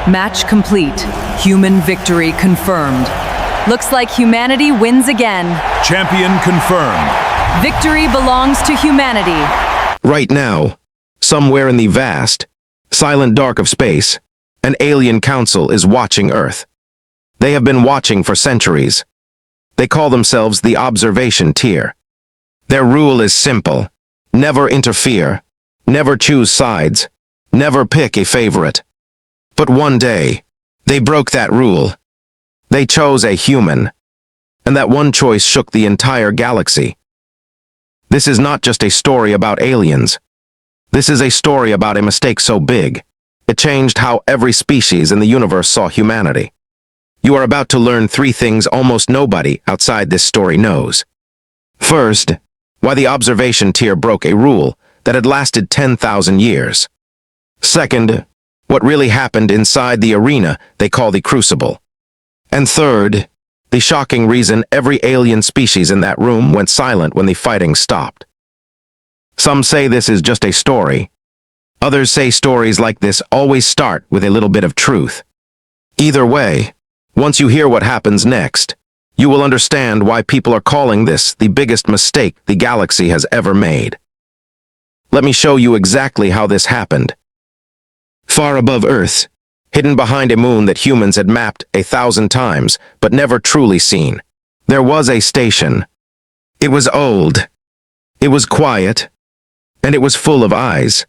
Match complete. Human victory confirmed. Looks like humanity wins again. Champion confirmed. Victory belongs to humanity. Right now, somewhere in the vast, silent dark of space, an alien council is watching Earth. They have been watching for centuries. They call themselves the observation tier. Their rule is simple. Never interfere. Never choose sides. Never pick a favorite. But one day, they broke that rule. They chose a human. And that one choice shook the entire galaxy. This is not just a story about aliens. This is a story about a mistake so big, it changed how every species in the universe saw humanity. You are about to learn 3 things almost nobody outside this story knows. First, why the observation tier broke a rule that had lasted 10,000 years. Second, what really happened inside the arena they call the Crucible. And third, the shocking reason every alien species in that room went silent when the fighting stopped. Some say this is just a story. Others say stories like this always start with a little bit of truth. Either way, once you hear what happens next, you will understand why people are calling this the biggest mistake the galaxy has ever made. Let me show you exactly how this happened. Far above Earth, hidden behind a moon that humans had mapped 1,000 times but never truly seen, there was a station. It was old. It was quiet. And it was full of eyes.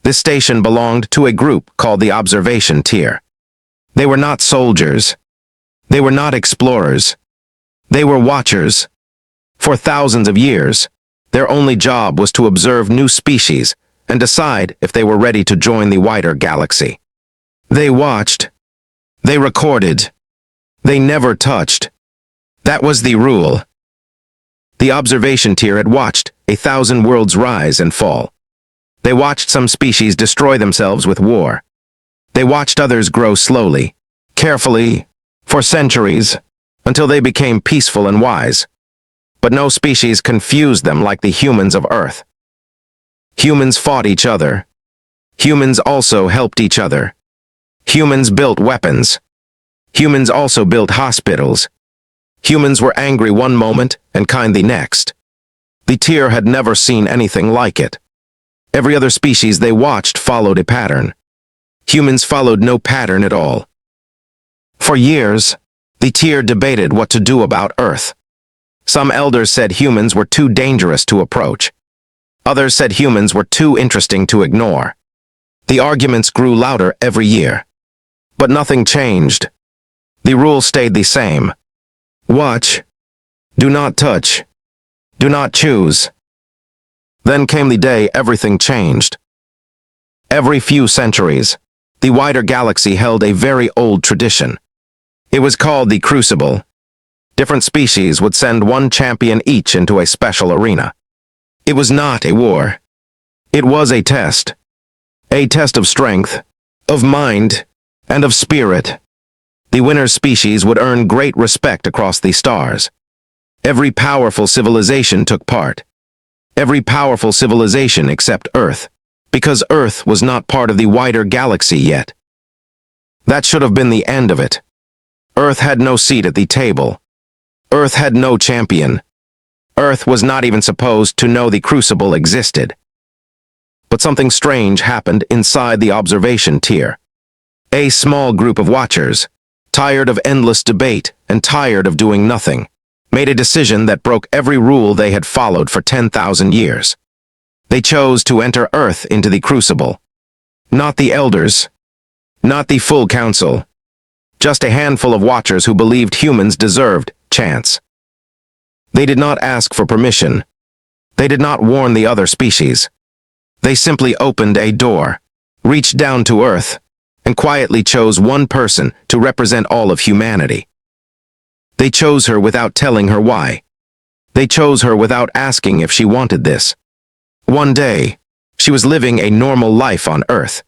This station belonged to a group called the Observation Tier. They were not soldiers. They were not explorers. They were watchers. For thousands of years, their only job was to observe new species and decide if they were ready to join the wider galaxy. They watched. They recorded. They never touched. That was the rule. The Observation Tier had watched 1,000 worlds rise and fall. They watched some species destroy themselves with war. They watched others grow slowly, carefully, for centuries, until they became peaceful and wise. But no species confused them like the humans of Earth. Humans fought each other. Humans also helped each other. Humans built weapons. Humans also built hospitals. Humans were angry one moment and kind the next. The tier had never seen anything like it. Every other species they watched followed a pattern. Humans followed no pattern at all. For years, the tier debated what to do about Earth. Some elders said humans were too dangerous to approach. Others said humans were too interesting to ignore. The arguments grew louder every year. But nothing changed. The rule stayed the same. Watch. Do not touch. Do not choose. Then came the day everything changed. Every few centuries, the wider galaxy held a very old tradition. It was called the Crucible. Different species would send one champion each into a special arena. It was not a war. It was a test. A test of strength, of mind, and of spirit. The winner's species would earn great respect across the stars. Every powerful civilization took part. Every powerful civilization except Earth, because Earth was not part of the wider galaxy yet. That should have been the end of it. Earth had no seat at the table. Earth had no champion. Earth was not even supposed to know the Crucible existed. But something strange happened inside the observation tier. A small group of watchers, tired of endless debate and tired of doing nothing, made a decision that broke every rule they had followed for 10,000 years. They chose to enter Earth into the Crucible. Not the elders, not the full council, just a handful of watchers who believed humans deserved chance. They did not ask for permission. They did not warn the other species. They simply opened a door, reached down to Earth, and quietly chose one person to represent all of humanity. They chose her without telling her why. They chose her without asking if she wanted this. One day, she was living a normal life on Earth.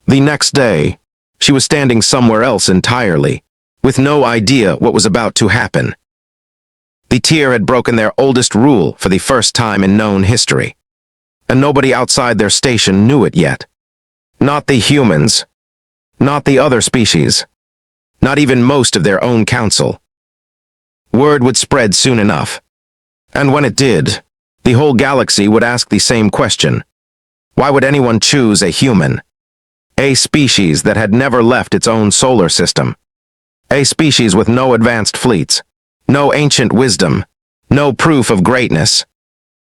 The next day, she was standing somewhere else entirely, with no idea what was about to happen. The tier had broken their oldest rule for the first time in known history, and nobody outside their station knew it yet. Not the humans, Not the other species. Not even most of their own council. Word would spread soon enough. And when it did, the whole galaxy would ask the same question. Why would anyone choose a human? A species that had never left its own solar system. A species with no advanced fleets, no ancient wisdom, no proof of greatness.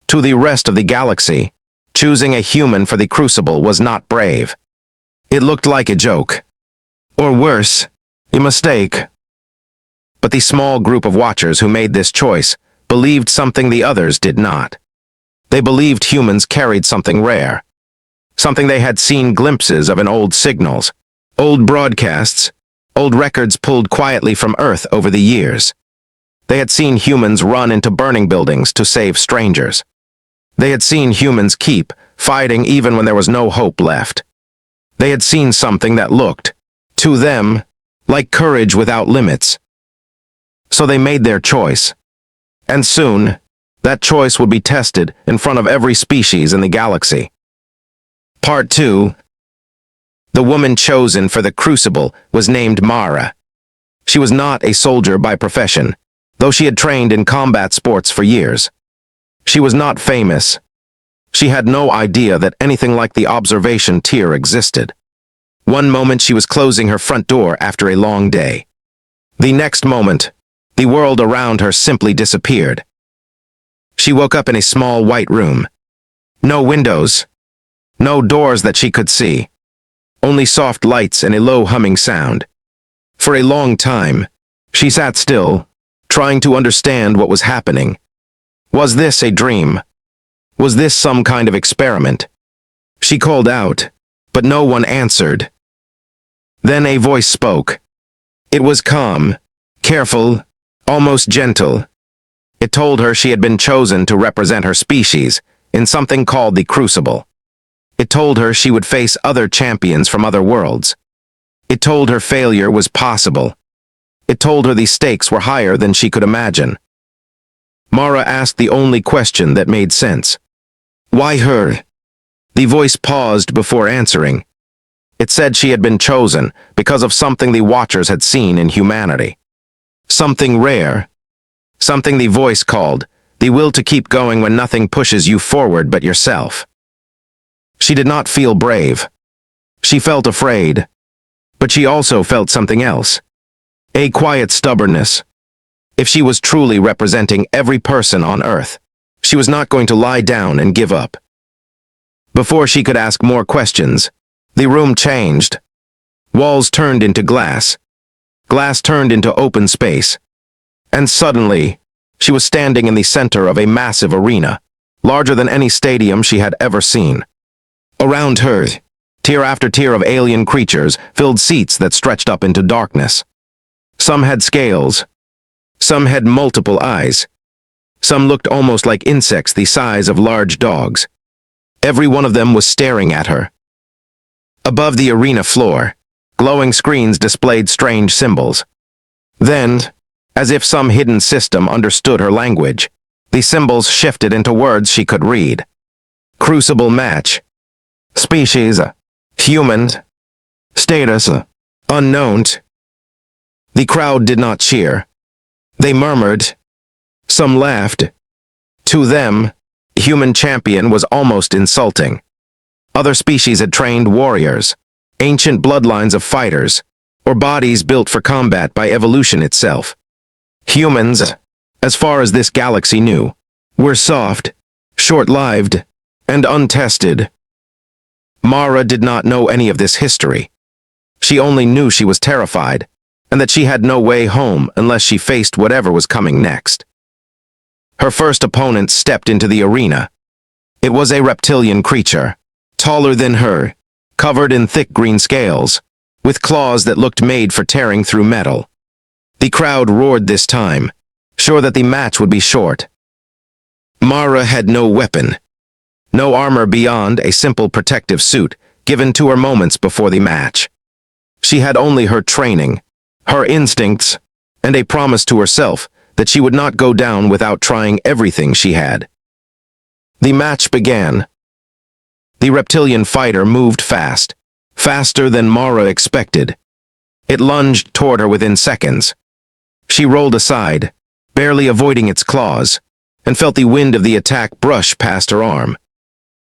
To the rest of the galaxy, choosing a human for the Crucible was not brave. It looked like a joke. Or worse, a mistake. But the small group of watchers who made this choice believed something the others did not. They believed humans carried something rare. Something they had seen glimpses of in old signals, old broadcasts, old records pulled quietly from Earth over the years. They had seen humans run into burning buildings to save strangers. They had seen humans keep fighting even when there was no hope left. They had seen something that looked, to them, like courage without limits. So they made their choice. And soon, that choice would be tested in front of every species in the galaxy. Part 2. The woman chosen for the Crucible was named Mara. She was not a soldier by profession, though she had trained in combat sports for years. She was not famous. She had no idea that anything like the observation tier existed. One moment she was closing her front door after a long day. The next moment, the world around her simply disappeared. She woke up in a small white room. No windows. No doors that she could see. Only soft lights and a low humming sound. For a long time, she sat still, trying to understand what was happening. Was this a dream? Was this some kind of experiment? She called out, but no one answered. Then a voice spoke. It was calm, careful, almost gentle. It told her she had been chosen to represent her species in something called the Crucible. It told her she would face other champions from other worlds. It told her failure was possible. It told her the stakes were higher than she could imagine. Mara asked the only question that made sense. Why her? The voice paused before answering. It said she had been chosen because of something the Watchers had seen in humanity. Something rare. Something the voice called the will to keep going when nothing pushes you forward but yourself. She did not feel brave. She felt afraid. But she also felt something else. A quiet stubbornness. If she was truly representing every person on Earth, she was not going to lie down and give up. Before she could ask more questions, the room changed. Walls turned into glass. Glass turned into open space. And suddenly, she was standing in the center of a massive arena, larger than any stadium she had ever seen. Around her, tier after tier of alien creatures filled seats that stretched up into darkness. Some had scales. Some had multiple eyes. Some looked almost like insects the size of large dogs. Every one of them was staring at her. Above the arena floor, glowing screens displayed strange symbols. Then, as if some hidden system understood her language, the symbols shifted into words she could read. Crucible match. Species, human. Status, unknown. The crowd did not cheer. They murmured. Some laughed. To them, human champion was almost insulting. Other species had trained warriors, ancient bloodlines of fighters, or bodies built for combat by evolution itself. Humans, as far as this galaxy knew, were soft, short-lived, and untested. Mara did not know any of this history. She only knew she was terrified, and that she had no way home unless she faced whatever was coming next. Her first opponent stepped into the arena. It was a reptilian creature, taller than her, covered in thick green scales, with claws that looked made for tearing through metal. The crowd roared this time, sure that the match would be short. Mara had no weapon, no armor beyond a simple protective suit given to her moments before the match. She had only her training, her instincts, and a promise to herself that she would not go down without trying everything she had. The match began. The reptilian fighter moved fast, faster than Mara expected. It lunged toward her within seconds. She rolled aside, barely avoiding its claws, and felt the wind of the attack brush past her arm.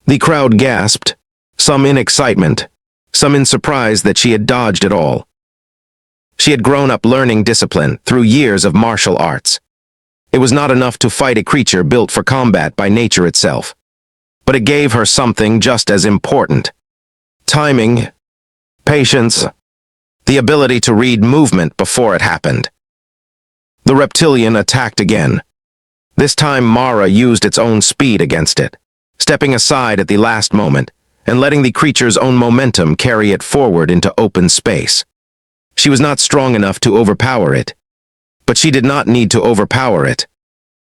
The crowd gasped, some in excitement, some in surprise that she had dodged it all. She had grown up learning discipline through years of martial arts. It was not enough to fight a creature built for combat by nature itself. But it gave her something just as important. Timing, patience, the ability to read movement before it happened. The reptilian attacked again. This time Mara used its own speed against it, stepping aside at the last moment and letting the creature's own momentum carry it forward into open space. She was not strong enough to overpower it, but she did not need to overpower it.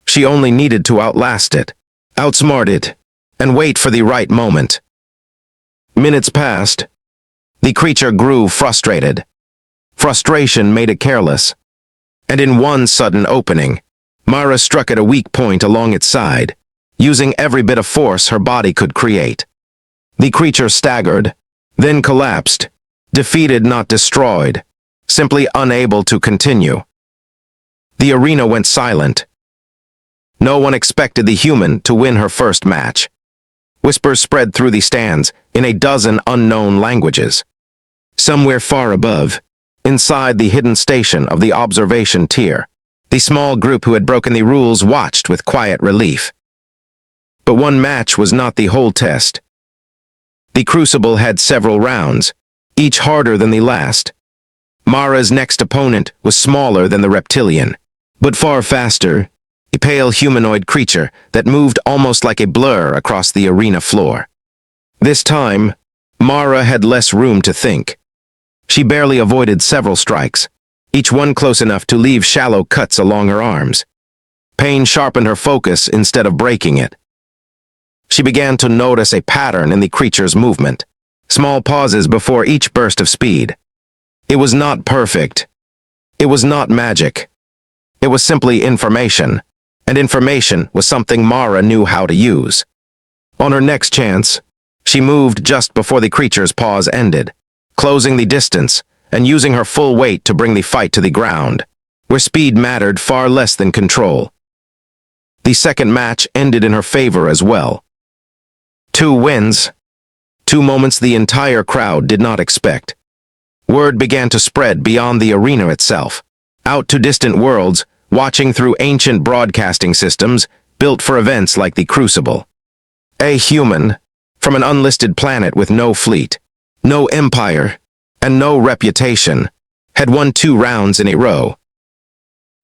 She only needed to outlast it, outsmart it, and wait for the right moment. Minutes passed. The creature grew frustrated. Frustration made it careless. And in one sudden opening, Mara struck at a weak point along its side, using every bit of force her body could create. The creature staggered, then collapsed, defeated not destroyed, simply unable to continue. The arena went silent. No one expected the human to win her first match. Whispers spread through the stands in a dozen unknown languages. Somewhere far above, inside the hidden station of the observation tier, the small group who had broken the rules watched with quiet relief. But one match was not the whole test. The crucible had several rounds, each harder than the last. Mara's next opponent was smaller than the reptilian, but far faster, a pale humanoid creature that moved almost like a blur across the arena floor. This time, Mara had less room to think. She barely avoided several strikes, each one close enough to leave shallow cuts along her arms. Pain sharpened her focus instead of breaking it. She began to notice a pattern in the creature's movement, small pauses before each burst of speed. It was not perfect. It was not magic. It was simply information, and information was something Mara knew how to use. On her next chance, she moved just before the creature's pause ended, closing the distance and using her full weight to bring the fight to the ground, where speed mattered far less than control. The second match ended in her favor as well. 2 wins, 2 moments the entire crowd did not expect. Word began to spread beyond the arena itself, out to distant worlds, watching through ancient broadcasting systems built for events like the Crucible. A human, from an unlisted planet with no fleet, no empire, and no reputation, had won 2 rounds in a row.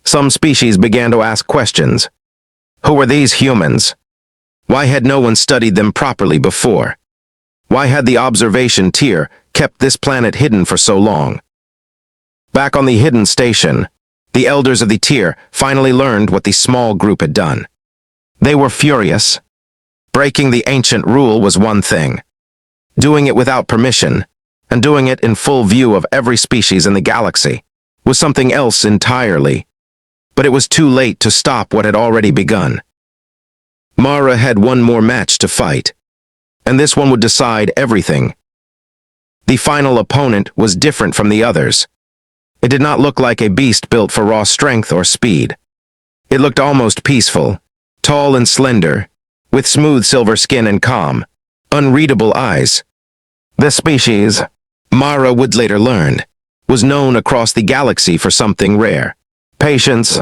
Some species began to ask questions. Who were these humans? Why had no one studied them properly before? Why had the observation tier kept this planet hidden for so long? Back on the hidden station, the elders of the tier finally learned what the small group had done. They were furious. Breaking the ancient rule was one thing. Doing it without permission, and doing it in full view of every species in the galaxy, was something else entirely. But it was too late to stop what had already begun. Mara had one more match to fight, and this one would decide everything. The final opponent was different from the others. It did not look like a beast built for raw strength or speed. It looked almost peaceful, tall and slender, with smooth silver skin and calm, unreadable eyes. This species, Mara would later learn, was known across the galaxy for something rare: patience.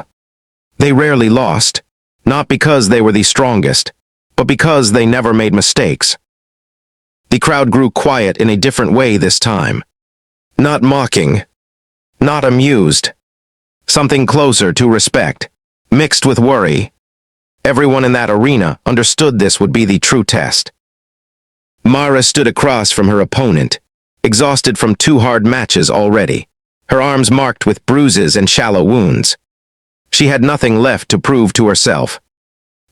They rarely lost, not because they were the strongest, but because they never made mistakes. The crowd grew quiet in a different way this time. Not mocking, not amused. Something closer to respect, mixed with worry. Everyone in that arena understood this would be the true test. Mara stood across from her opponent, exhausted from 2 hard matches already, her arms marked with bruises and shallow wounds. She had nothing left to prove to herself.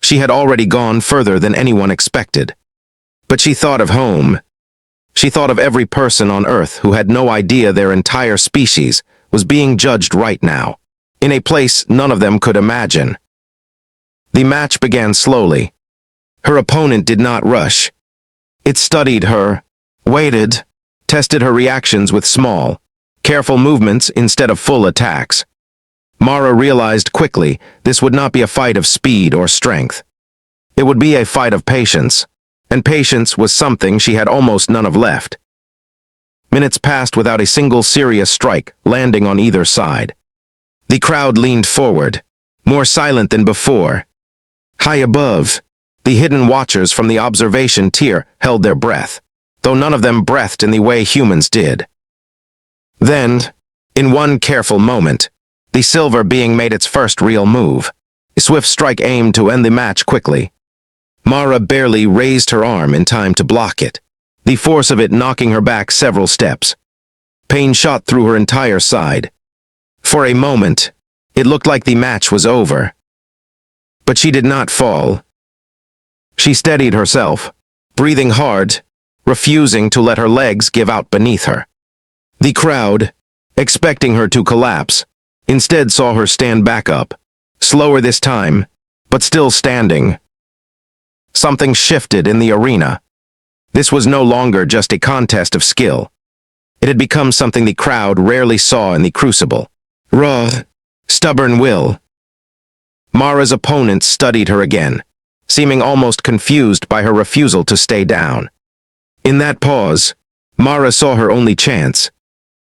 She had already gone further than anyone expected. But she thought of home. She thought of every person on Earth who had no idea their entire species was being judged right now, in a place none of them could imagine. The match began slowly. Her opponent did not rush. It studied her, waited, tested her reactions with small, careful movements instead of full attacks. Mara realized quickly this would not be a fight of speed or strength. It would be a fight of patience, and patience was something she had almost none of left. Minutes passed without a single serious strike landing on either side. The crowd leaned forward, more silent than before. High above, the hidden watchers from the observation tier held their breath, though none of them breathed in the way humans did. Then, in one careful moment, the silver being made its first real move. A swift strike aimed to end the match quickly. Mara barely raised her arm in time to block it, the force of it knocking her back several steps. Pain shot through her entire side. For a moment, it looked like the match was over. But she did not fall. She steadied herself, breathing hard, refusing to let her legs give out beneath her. The crowd, expecting her to collapse, instead saw her stand back up, slower this time, but still standing. Something shifted in the arena. This was no longer just a contest of skill. It had become something the crowd rarely saw in the crucible. Raw, stubborn will. Mara's opponent studied her again, seeming almost confused by her refusal to stay down. In that pause, Mara saw her only chance.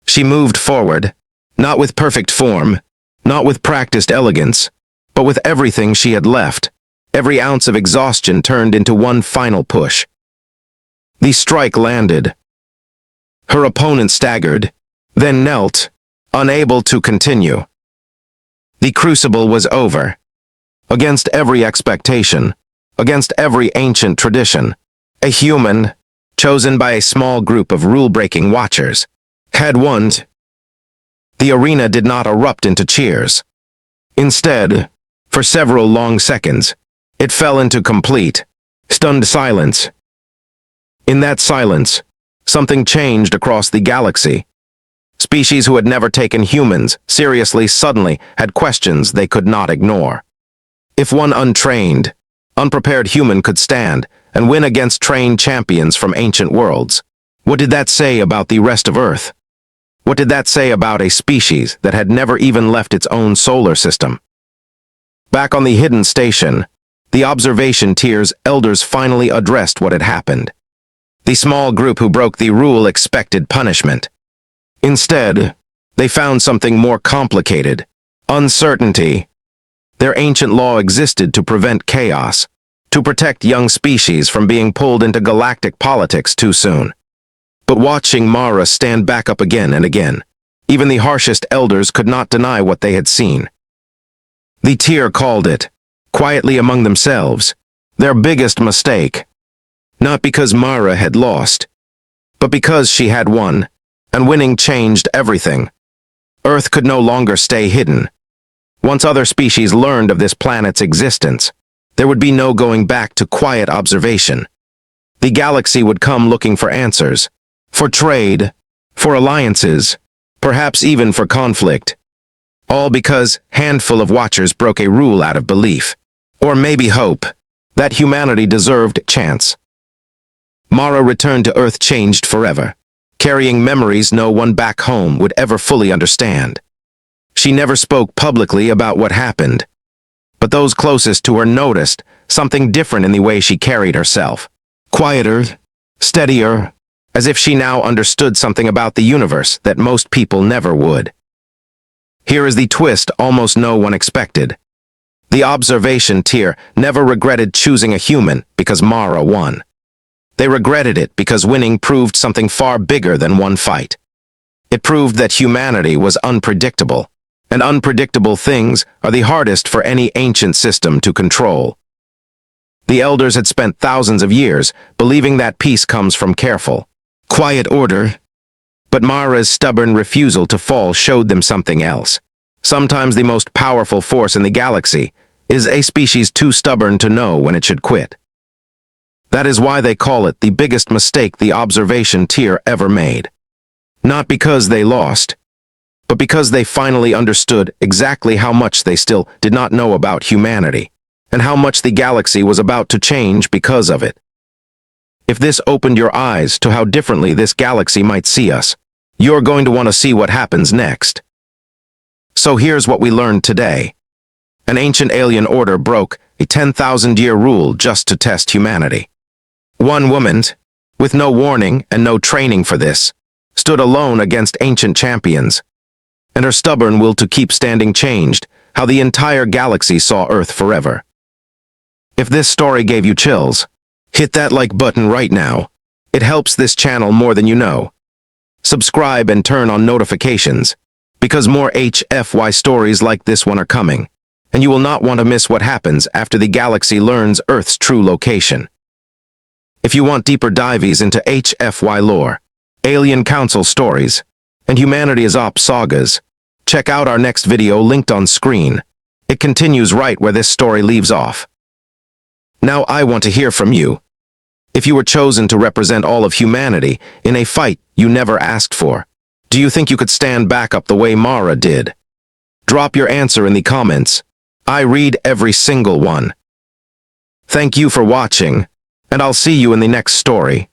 She moved forward, not with perfect form, not with practiced elegance, but with everything she had left. Every ounce of exhaustion turned into one final push. The strike landed. Her opponent staggered, then knelt, unable to continue. The crucible was over. Against every expectation, against every ancient tradition, a human, chosen by a small group of rule-breaking watchers, had won. The arena did not erupt into cheers. Instead, for several long seconds, it fell into complete, stunned silence. In that silence, something changed across the galaxy. Species who had never taken humans seriously suddenly had questions they could not ignore. If one untrained, unprepared human could stand and win against trained champions from ancient worlds, what did that say about the rest of Earth? What did that say about a species that had never even left its own solar system? Back on the hidden station, the observation tier's elders finally addressed what had happened. The small group who broke the rule expected punishment. Instead, they found something more complicated: uncertainty. Their ancient law existed to prevent chaos, to protect young species from being pulled into galactic politics too soon. But watching Mara stand back up again and again, even the harshest elders could not deny what they had seen. The tier called it, quietly among themselves, their biggest mistake. Not because Mara had lost, but because she had won, and winning changed everything. Earth could no longer stay hidden. Once other species learned of this planet's existence, there would be no going back to quiet observation. The galaxy would come looking for answers, for trade, for alliances, perhaps even for conflict. All because a handful of watchers broke a rule out of belief, or maybe hope, that humanity deserved chance. Mara returned to Earth changed forever, carrying memories no one back home would ever fully understand. She never spoke publicly about what happened, but those closest to her noticed something different in the way she carried herself. Quieter, steadier, as if she now understood something about the universe that most people never would. Here is the twist almost no one expected. The observation tier never regretted choosing a human because Mara won. They regretted it because winning proved something far bigger than one fight. It proved that humanity was unpredictable, and unpredictable things are the hardest for any ancient system to control. The elders had spent thousands of years believing that peace comes from careful, quiet order, but Mara's stubborn refusal to fall showed them something else. Sometimes the most powerful force in the galaxy is a species too stubborn to know when it should quit. That is why they call it the biggest mistake the observation tier ever made. Not because they lost, but because they finally understood exactly how much they still did not know about humanity, and how much the galaxy was about to change because of it. If this opened your eyes to how differently this galaxy might see us, you're going to want to see what happens next. So here's what we learned today. An ancient alien order broke a 10,000-year rule just to test humanity. One woman, with no warning and no training for this, stood alone against ancient champions, and her stubborn will to keep standing changed how the entire galaxy saw Earth forever. If this story gave you chills, hit that like button right now. It helps this channel more than you know. Subscribe and turn on notifications, because more HFY stories like this one are coming, and you will not want to miss what happens after the galaxy learns Earth's true location. If you want deeper dives into HFY lore, alien council stories, and humanity as op sagas, check out our next video linked on screen. It continues right where this story leaves off. Now I want to hear from you. If you were chosen to represent all of humanity in a fight you never asked for, do you think you could stand back up the way Mara did? Drop your answer in the comments. I read every single one. Thank you for watching, and I'll see you in the next story.